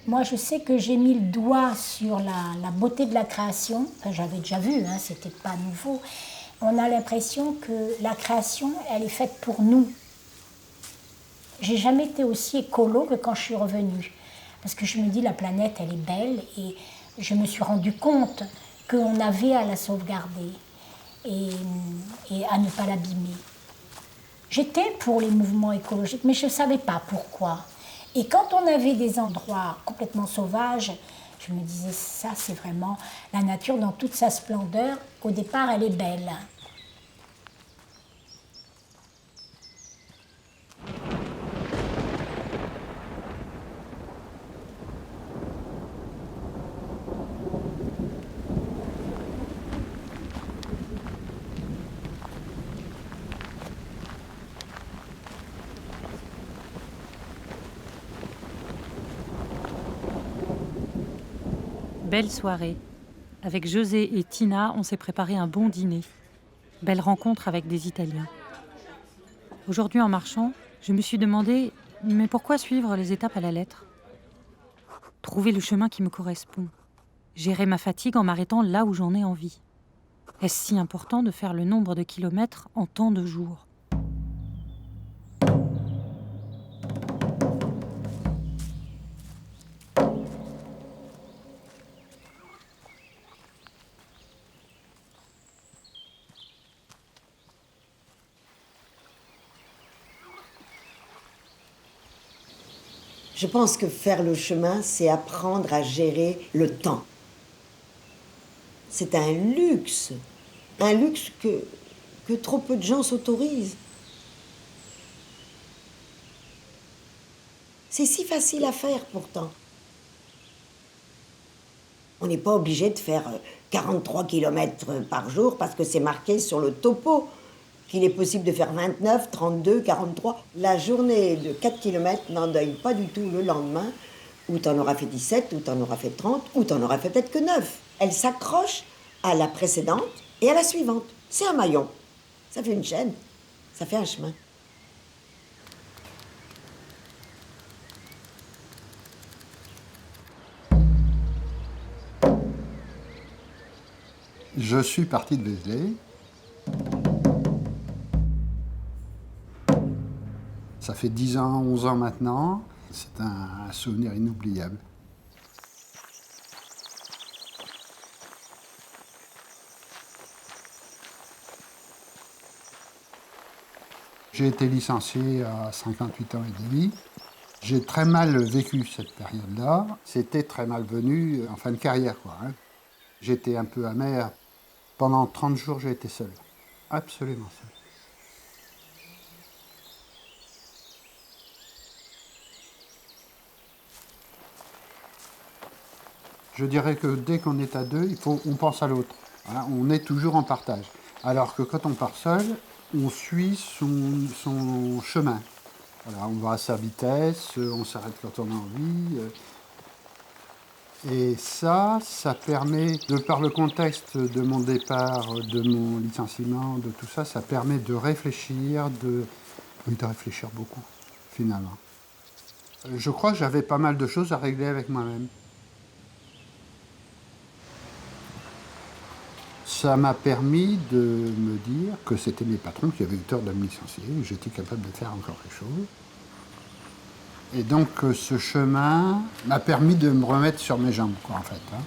Moi, je sais que j'ai mis le doigt sur la beauté de la création. Enfin, j'avais déjà vu, hein, c'était pas nouveau. On a l'impression que la création, elle est faite pour nous. J'ai jamais été aussi écolo que quand je suis revenue. Parce que je me dis, la planète, elle est belle et je me suis rendu compte qu'on avait à la sauvegarder et, et à ne pas l'abîmer. J'étais pour les mouvements écologiques, mais je ne savais pas pourquoi. Et quand on avait des endroits complètement sauvages, je me disais, ça c'est vraiment la nature dans toute sa splendeur. Au départ, elle est belle. Belle soirée. Avec José et Tina, on s'est préparé un bon dîner. Belle rencontre avec des Italiens. Aujourd'hui, en marchant, je me suis demandé, mais pourquoi suivre les étapes à la lettre ? Trouver le chemin qui me correspond. Gérer ma fatigue en m'arrêtant là où j'en ai envie. Est-ce si important de faire le nombre de kilomètres en tant de jours ? Je pense que faire le chemin, c'est apprendre à gérer le temps. C'est un luxe que trop peu de gens s'autorisent. C'est si facile à faire pourtant. On n'est pas obligé de faire 43 km par jour parce que c'est marqué sur le topo qu'il est possible de faire 29, 32, 43. La journée de 4 km n'endeuille pas du tout le lendemain, où tu en auras fait 17, où tu en auras fait 30, où tu en auras fait peut-être que 9. Elle s'accroche à la précédente et à la suivante. C'est un maillon. Ça fait une chaîne, ça fait un chemin. Je suis parti de Vézelay. Ça fait 10 ans, 11 ans maintenant. C'est un souvenir inoubliable. J'ai été licencié à 58 ans et demi. J'ai très mal vécu cette période-là. C'était très malvenu en fin de carrière, quoi, hein. J'étais un peu amer. Pendant 30 jours, j'ai été seul. Absolument seul. Je dirais que dès qu'on est à deux, on pense à l'autre, hein. On est toujours en partage. Alors que quand on part seul, on suit son chemin. Voilà, on va à sa vitesse, on s'arrête quand on a envie. Et ça permet, de par le contexte de mon départ, de mon licenciement, de tout ça, ça permet de réfléchir, de réfléchir beaucoup, finalement. Je crois que j'avais pas mal de choses à régler avec moi-même. Ça m'a permis de me dire que c'était mes patrons qui avaient eu tort de me licencier, que j'étais capable de faire encore quelque chose. Et donc ce chemin m'a permis de me remettre sur mes jambes, quoi, en fait, hein.